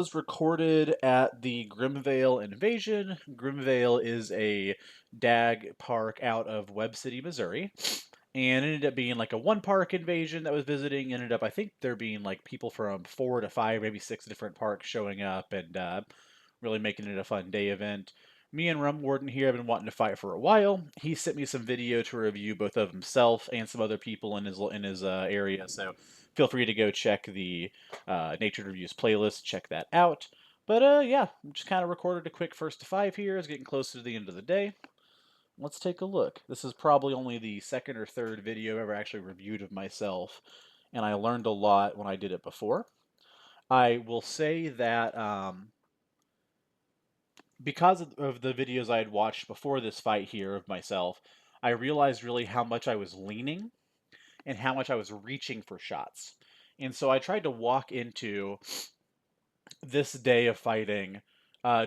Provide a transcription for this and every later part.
Was recorded at the Grimvale Invasion. Grimvale is a DAG park out of Webb City, Missouri. And it ended up being like a one park invasion that was visiting. Ended up, I think, there being like people from 4 to 5, maybe 6 different parks showing up and really making it a fun day event. Me and Rumwarden here have been wanting to fight for a while. He sent me some video to review both of himself and some other people in his area. So feel free to go check the Natred Reviews playlist, check that out. But yeah, just kind of recorded a quick first to 5 here. It's getting closer to the end of the day. Let's take a look. This is probably only the second or third video I've ever actually reviewed of myself, and I learned a lot when I did it before. I will say that because of the videos I had watched before this fight here of myself, I realized really how much I was leaning and how much I was reaching for shots. And so I tried to walk into this day of fighting,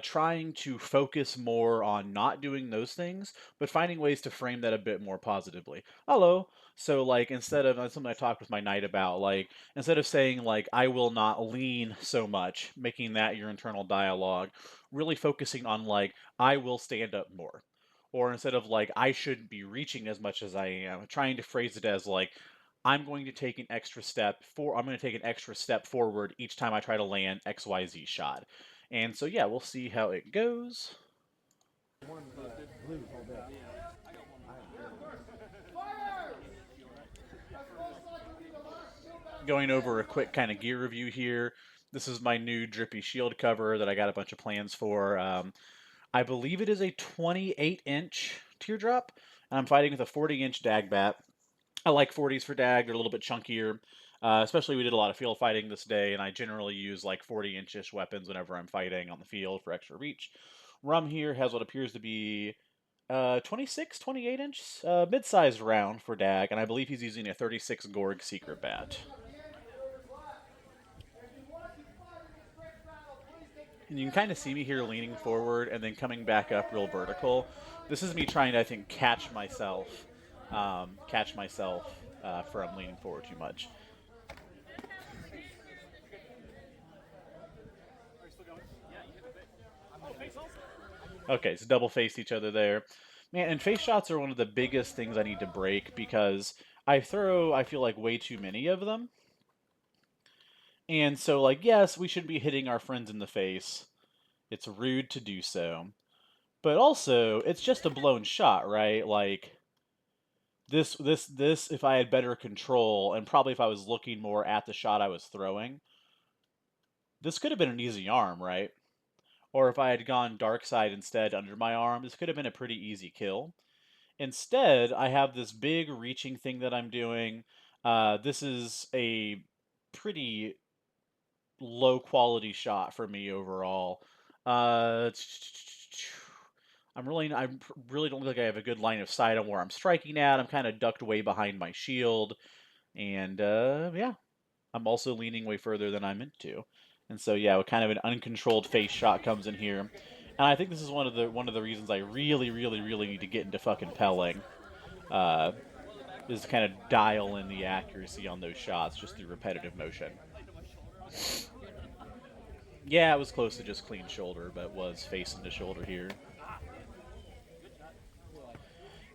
trying to focus more on not doing those things, but finding ways to frame that a bit more positively. Hello. So, like, instead of something I talked with my knight about, like, instead of saying, like, I will not lean so much, making that your internal dialogue, really focusing on, like, I will stand up more. Or instead of, like, I shouldn't be reaching as much as I am, trying to phrase it as, like, I'm going to take an extra step I'm going to take an extra step forward each time I try to land XYZ shot. And so yeah, we'll see how it goes. Going over a quick kind of gear review here. This is my new drippy shield cover that I got a bunch of plans for. I believe it is a 28-inch teardrop, and I'm fighting with a 40-inch dagbat. I like 40s for DAG. They're a little bit chunkier. Especially we did a lot of field fighting this day, and I generally use like 40-inch-ish weapons whenever I'm fighting on the field for extra reach. Rum here has what appears to be 26, 28-inch, mid-sized round for DAG, and I believe he's using a 36 Gorg secret bat. And you can kind of see me here leaning forward and then coming back up real vertical. This is me trying to, I think, catch myself from leaning forward too much. Okay, so double faced each other there. Man, and face shots are one of the biggest things I need to break because I feel like, way too many of them. And so, like, yes, we should be hitting our friends in the face. It's rude to do so. But also, it's just a blown shot, right? Like, this, if I had better control, and probably if I was looking more at the shot I was throwing, this could have been an easy arm, right? Or if I had gone dark side instead under my arm, this could have been a pretty easy kill. Instead, I have this big reaching thing that I'm doing. This is a pretty low quality shot for me overall. Uh, I really don't look like I have a good line of sight on where I'm striking at. I'm kind of ducked way behind my shield, and yeah, I'm also leaning way further than I'm meant to. And so yeah, kind of an uncontrolled face shot comes in here. And I think this is one of the reasons I really, really, really need to get into fucking pelling. Uh, is to kind of dial in the accuracy on those shots just through repetitive motion. Yeah, it was close to just clean shoulder, but was facing the shoulder here.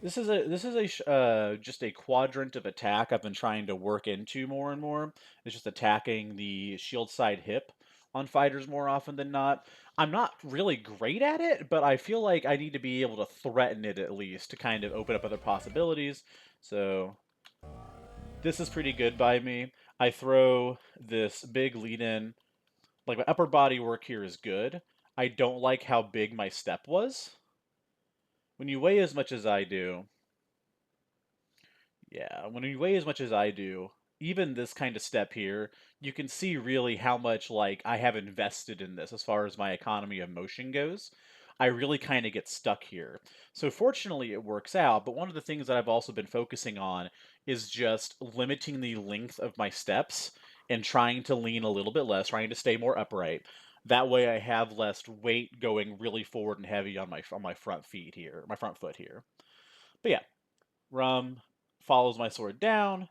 This is a just a quadrant of attack I've been trying to work into more and more. It's just attacking the shield side hip on fighters more often than not. I'm not really great at it, but I feel like I need to be able to threaten it at least to kind of open up other possibilities. So this is pretty good by me. I throw this big lead in. Like, my upper body work here is good. I don't like how big my step was. When you weigh as much as I do, yeah, when you weigh as much as I do, even this kind of step here, you can see really how much, like, I have invested in this as far as my economy of motion goes. I really kind of get stuck here. So fortunately it works out, but one of the things that I've also been focusing on is just limiting the length of my steps and trying to lean a little bit less, trying to stay more upright. That way I have less weight going really forward and heavy on my front feet here, my front foot here. But yeah, Rum follows my sword down,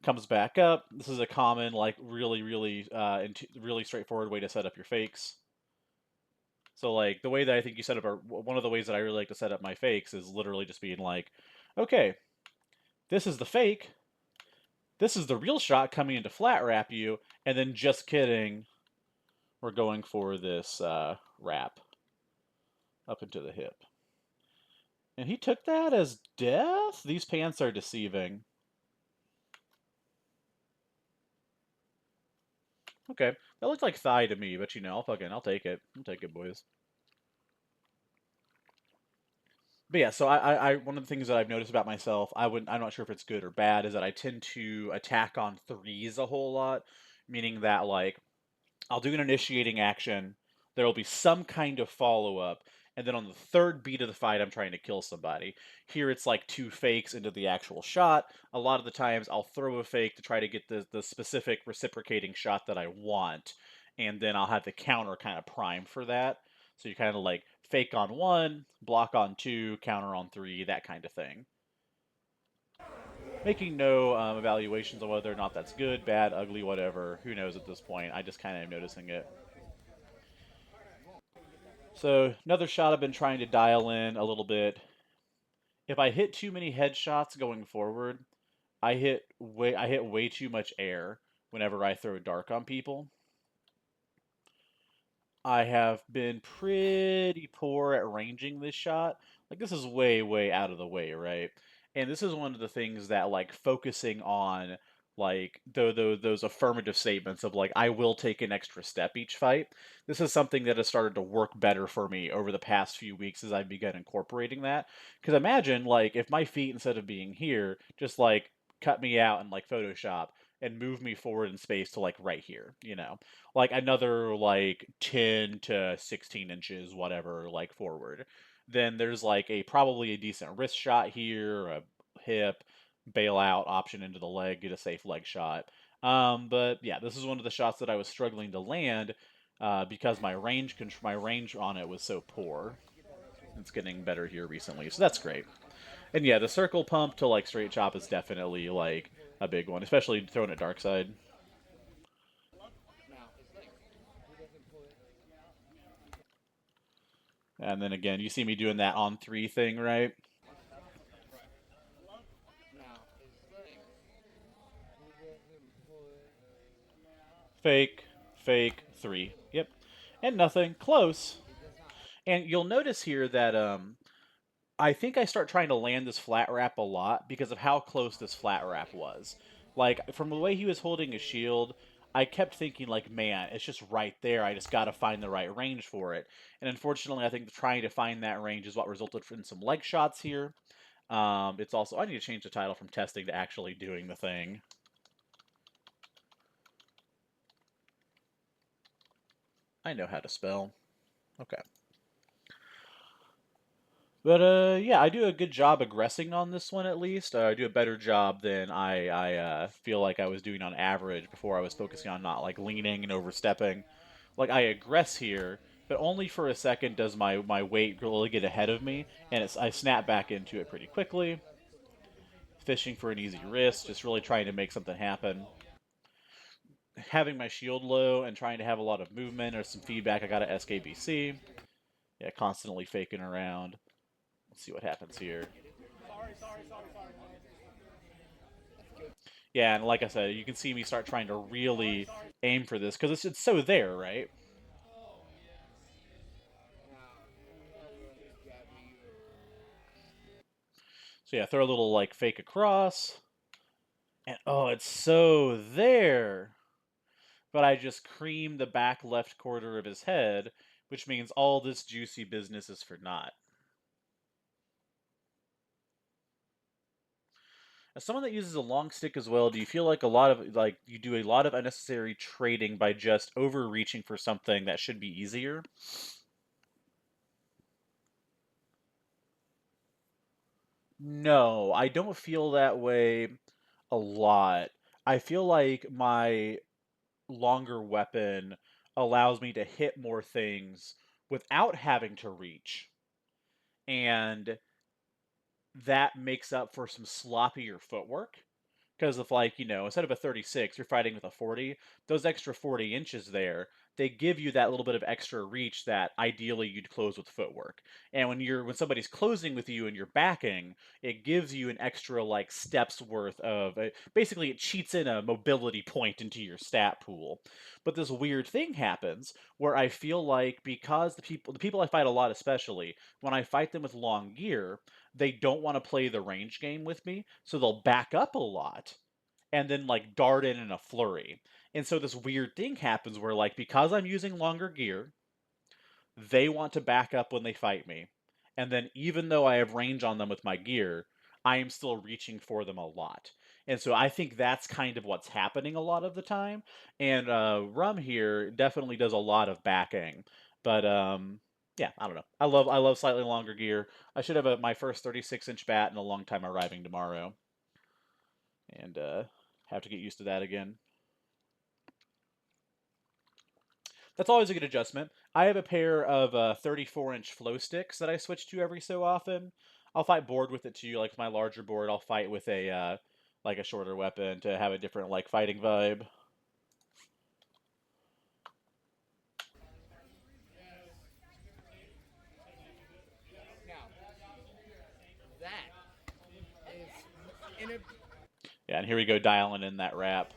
Comes back up. This is a common, like, really straightforward way to set up your fakes. So, like, the way that I think you set up, or one of the ways that I really like to set up my fakes is literally just being like, okay, this is the fake, this is the real shot coming into flat wrap you, and then just kidding, we're going for this wrap up into the hip. And he took that as death? These pants are deceiving. Okay, that looked like thigh to me, but you know, I'll take it. I'll take it, boys. But yeah, so one of the things that I've noticed about myself, I'm not sure if it's good or bad, is that I tend to attack on threes a whole lot, meaning that like I'll do an initiating action, there will be some kind of follow up, and then on the third beat of the fight, I'm trying to kill somebody. Here it's like two fakes into the actual shot. A lot of the times I'll throw a fake to try to get the specific reciprocating shot that I want, and then I'll have the counter kind of prime for that. So you kind of like fake on one, block on two, counter on three, that kind of thing. Making no evaluations on whether or not that's good, bad, ugly, whatever. Who knows at this point? I just kind of am noticing it. So another shot I've been trying to dial in a little bit. If I hit too many headshots going forward, I hit way too much air whenever I throw dark on people. I have been pretty poor at ranging this shot. Like this is way out of the way, right? And this is one of the things that like focusing on like those affirmative statements of like I will take an extra step each fight. This is something that has started to work better for me over the past few weeks as I've begun incorporating that. Because imagine like if my feet instead of being here just like cut me out in like Photoshop and move me forward in space to like right here, you know, like another like 10 to 16 inches, whatever, like forward. Then there's like a probably a decent wrist shot here, a hip, bail out option into the leg, get a safe leg shot. But yeah, this is one of the shots that I was struggling to land because my range on it was so poor. It's getting better here recently, so that's great. And yeah, the circle pump to like straight chop is definitely like a big one, especially throwing it dark side. And then again, you see me doing that on three thing, right? Fake, fake, three. Yep. And nothing. Close. And you'll notice here that I think I start trying to land this flat wrap a lot because of how close this flat wrap was. Like from the way he was holding his shield, I kept thinking like, man, it's just right there. I just got to find the right range for it. And unfortunately, I think trying to find that range is what resulted in some leg shots here. It's also I need to change the title from testing to actually doing the thing. I know how to spell. Okay. But yeah, I do a good job aggressing on this one at least. I do a better job than I feel like I was doing on average before I was focusing on not like leaning and overstepping. Like I aggress here, but only for a second does my weight really get ahead of me, and I snap back into it pretty quickly. Fishing for an easy wrist, just really trying to make something happen. Having my shield low and trying to have a lot of movement or some feedback, I got a SKBC. Yeah, constantly faking around. Let's see what happens here. Yeah, and like I said, you can see me start trying to really aim for this because it's so there, right? So yeah, throw a little like fake across, and oh, it's so there. But I just cream the back left quarter of his head, which means all this juicy business is for naught. As someone that uses a long stick as well, do you feel like a lot of like you do a lot of unnecessary trading by just overreaching for something that should be easier? No, I don't feel that way a lot. I feel like my longer weapon allows me to hit more things without having to reach. And that makes up for some sloppier footwork. Because if, like, instead of a 36, you're fighting with a 40, those extra 40 inches there, they give you that little bit of extra reach that ideally you'd close with footwork. And when somebody's closing with you and you're backing, it gives you an extra like steps worth of basically it cheats in a mobility point into your stat pool. But this weird thing happens where I feel like because the people I fight a lot especially, when I fight them with long gear, they don't want to play the range game with me, so they'll back up a lot and then like dart in a flurry. And so this weird thing happens where like because I'm using longer gear, they want to back up when they fight me. And then even though I have range on them with my gear, I am still reaching for them a lot. And so I think that's kind of what's happening a lot of the time. And Rum here definitely does a lot of backing. But yeah, I don't know. I love slightly longer gear. I should have my first 36-inch bat in a long time arriving tomorrow. And have to get used to that again. That's always a good adjustment. I have a pair of 34-inch flow sticks that I switch to every so often. I'll fight board with it too. Like my larger board, I'll fight with a like a shorter weapon to have a different like fighting vibe. Yeah, and here we go dialing in that wrap.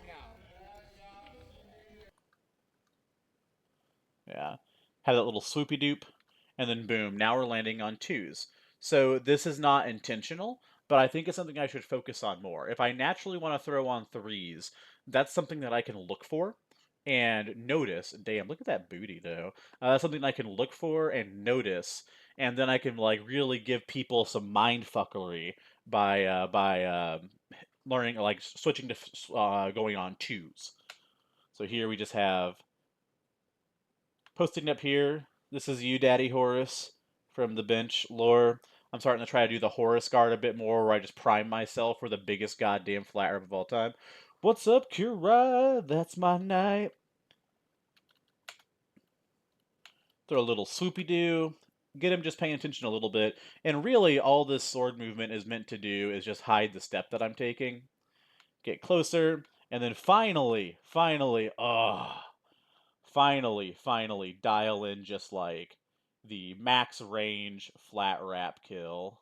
Yeah. Had that little swoopy doop, and then boom, now we're landing on twos. So this is not intentional, but I think it's something I should focus on more. If I naturally want to throw on threes, that's something that I can look for and notice. Damn, look at that booty though. That's something I can look for and notice, and then I can like really give people some mind fuckery by learning like switching to going on twos. So here we just have posting up here. This is you, Daddy Horus, from the bench lore. I'm starting to try to do the Horus guard a bit more, where I just prime myself for the biggest goddamn flat rip of all time. What's up, Kira? That's my night. Throw a little swoopy doo. Get him just paying attention a little bit. And really, all this sword movement is meant to do is just hide the step that I'm taking. Get closer. And then finally, finally dial in just like the max range flat wrap kill.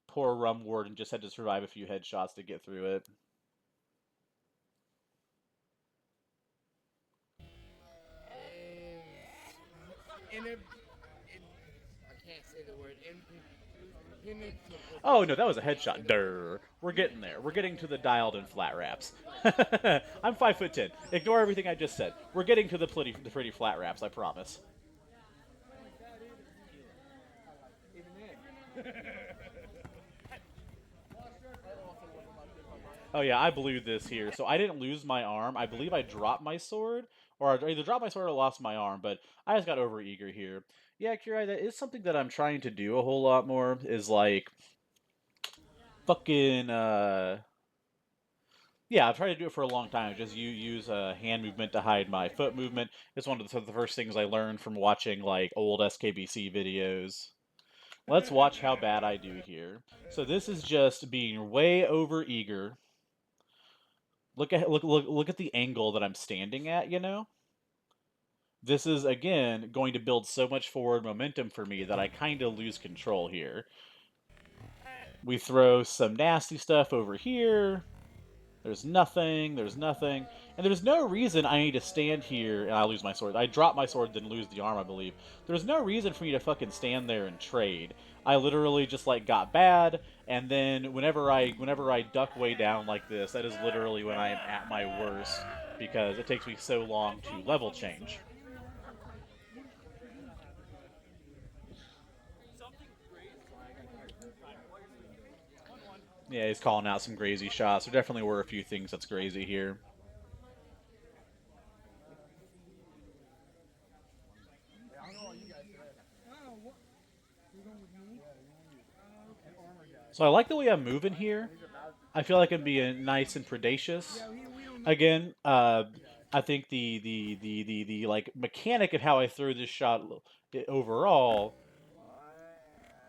Poor Rumwarden just had to survive a few headshots to get through it. Oh no, that was a headshot. Durr. We're getting there. We're getting to the dialed in flat wraps. I'm 5'10". Ignore everything I just said. We're getting to the pretty flat wraps. I promise. Oh yeah, I blew this here. So I didn't lose my arm. I believe I dropped my sword, or I either dropped my sword or lost my arm. But I just got over eager here. Yeah, Kirai, that is something that I'm trying to do a whole lot more. Is like fucking yeah, I've tried to do it for a long time. Just use a hand movement to hide my foot movement. It's one of the first things I learned from watching like old SKBC videos. Let's watch how bad I do here. So this is just being way over eager. Look at the angle that I'm standing at, you know? This is again going to build so much forward momentum for me that I kind of lose control here. We throw some nasty stuff over here. There's nothing, there's nothing. And there's no reason I need to stand here and I lose my sword. I drop my sword, then lose the arm, I believe. There's no reason for me to fucking stand there and trade. I literally just like got bad, and then whenever I duck way down like this, that is literally when I am at my worst because it takes me so long to level change. Yeah, he's calling out some crazy shots. There definitely were a few things that's crazy here. So I like the way I'm moving here. I feel like I'm being nice and predacious. Again, I think the like mechanic of how I throw this shot overall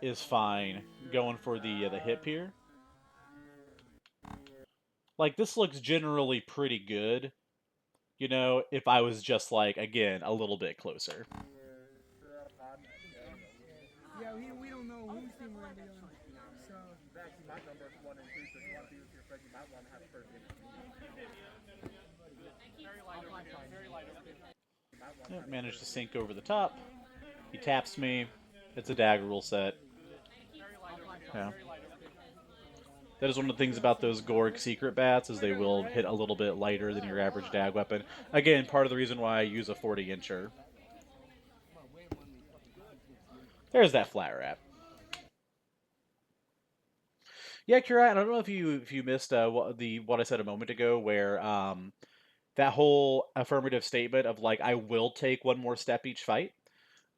is fine. Going for the hip here. Like, this looks generally pretty good, you know, if I was just, like, again, a little bit closer. Yeah, we don't know whose team we're going to be on. So. Actually, my number is 1 and 2, so if you want to be with your friend, you might want to have first Yep, managed to sink over the top. He taps me. It's a dagger rule set. Yeah. That is one of the things about those Gorg secret bats, is they will hit a little bit lighter than your average dag weapon. Again, part of the reason why I use a 40-incher. There's that flat wrap. Yeah, Kira, I don't know if you missed what I said a moment ago, where that whole affirmative statement of like I will take one more step each fight.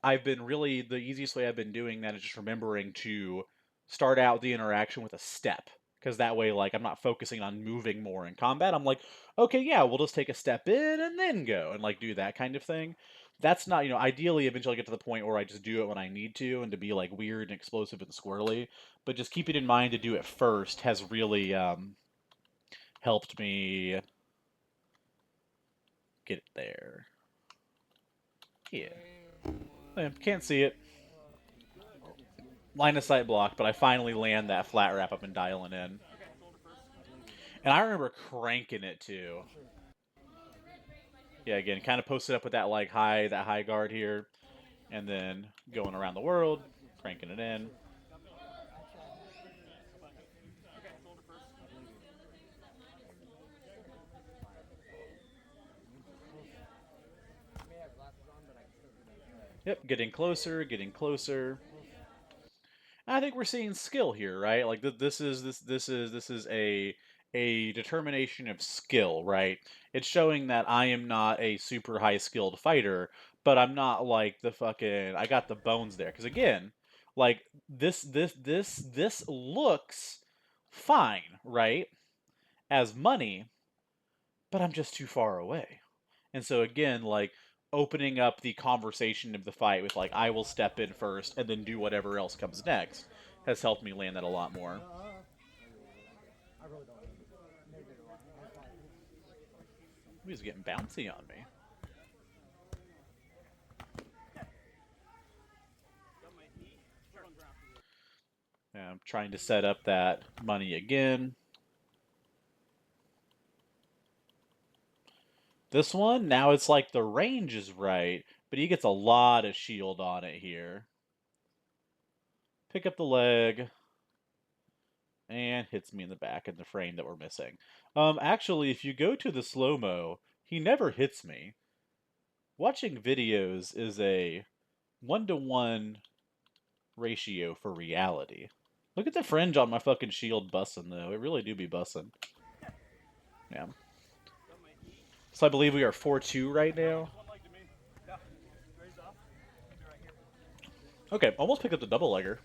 I've been really the easiest way I've been doing that is just remembering to start out the interaction with a step, because that way, like, I'm not focusing on moving more in combat. I'm like, okay, yeah, we'll just take a step in and then go and like do that kind of thing. That's not, ideally eventually I get to the point where I just do it when I need to and to be like weird and explosive and squirrely. But just keeping in mind to do it first has really helped me get it there. Yeah. Can't see it. Line of sight blocked, but I finally land that flat wrap up and dialing in. And I remember cranking it too. Yeah, again, kind of posted up with that like high guard here, and then going around the world, cranking it in. Yep, getting closer, getting closer. I think we're seeing skill here, right? Like this is a determination of skill, right? It's showing that I am not a super high skilled fighter, but I'm not like the fucking I got the bones there. Because again, like this looks fine, right? As money, but I'm just too far away. And so again, like opening up the conversation of the fight with like I will step in first and then do whatever else comes next has helped me land that a lot more. He's getting bouncy on me. Yeah, I'm trying to set up that money again. This one, now it's like the range is right, but he gets a lot of shield on it here. Pick up the leg. And hits me in the back in the frame that we're missing. Actually, if you go to the slow-mo, he never hits me. Watching videos is a 1-to-1 ratio for reality. Look at the fringe on my fucking shield bussin', though. It really do be bussin'. Yeah. So I believe we are 4-2 right now. Okay, almost picked up the double legger.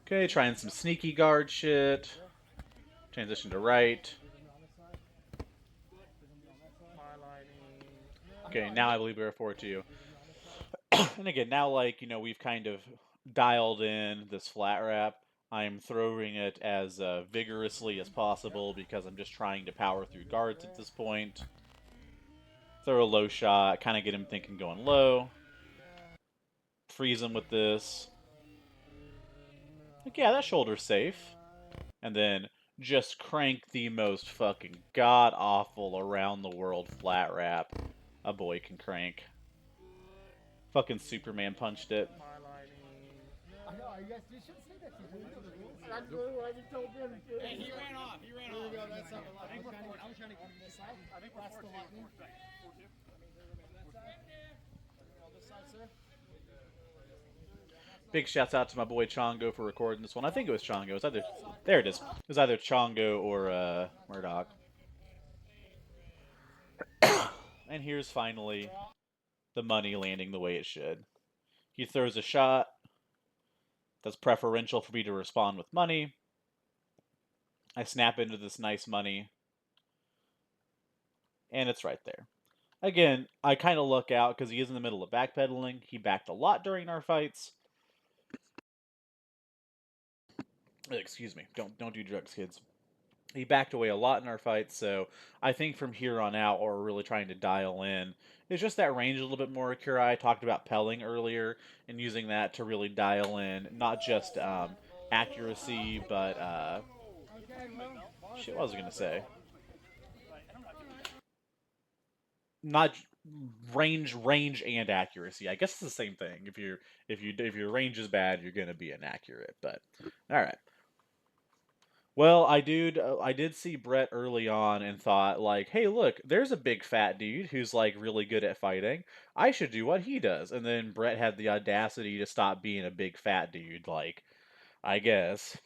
Okay, trying some sneaky guard shit. Transition to right. Okay, now I believe we are 4-2. And again, now like, we've kind of dialed in this flat wrap. I'm throwing it as vigorously as possible because I'm just trying to power through guards at this point. Throw a low shot, kind of get him thinking going low. Freeze him with this. Like, yeah, that shoulder's safe. And then just crank the most fucking god-awful around the world flat wrap a boy can crank. Fucking Superman punched it. I know, I guess you should say that to him. That's what I just told him. Hey, he ran off. There we go. That's not I was trying to get him this side. I think that's the lightning. This side, sir. Big shouts out to my boy Chongo for recording this one. I think it was Chongo. It was either there it is. It was either Chongo or Murdoch. And here's finally the money landing the way it should. He throws a shot that's preferential for me to respond with money. I snap into this nice money, and it's right there. Again, I kind of look out because he is in the middle of backpedaling. He backed a lot during our fights. Excuse me. Don't do drugs, kids. He backed away a lot in our fights, so I think from here on out, what we're really trying to dial in is just that range a little bit more accurate. I talked about pelling earlier and using that to really dial in not just accuracy, but shit. What was I gonna say? Not range and accuracy. I guess it's the same thing. If your range is bad, you're gonna be inaccurate. But all right. Well, I did see Brett early on and thought like, "Hey, look, there's a big fat dude who's like really good at fighting. I should do what he does." And then Brett had the audacity to stop being a big fat dude, like, I guess.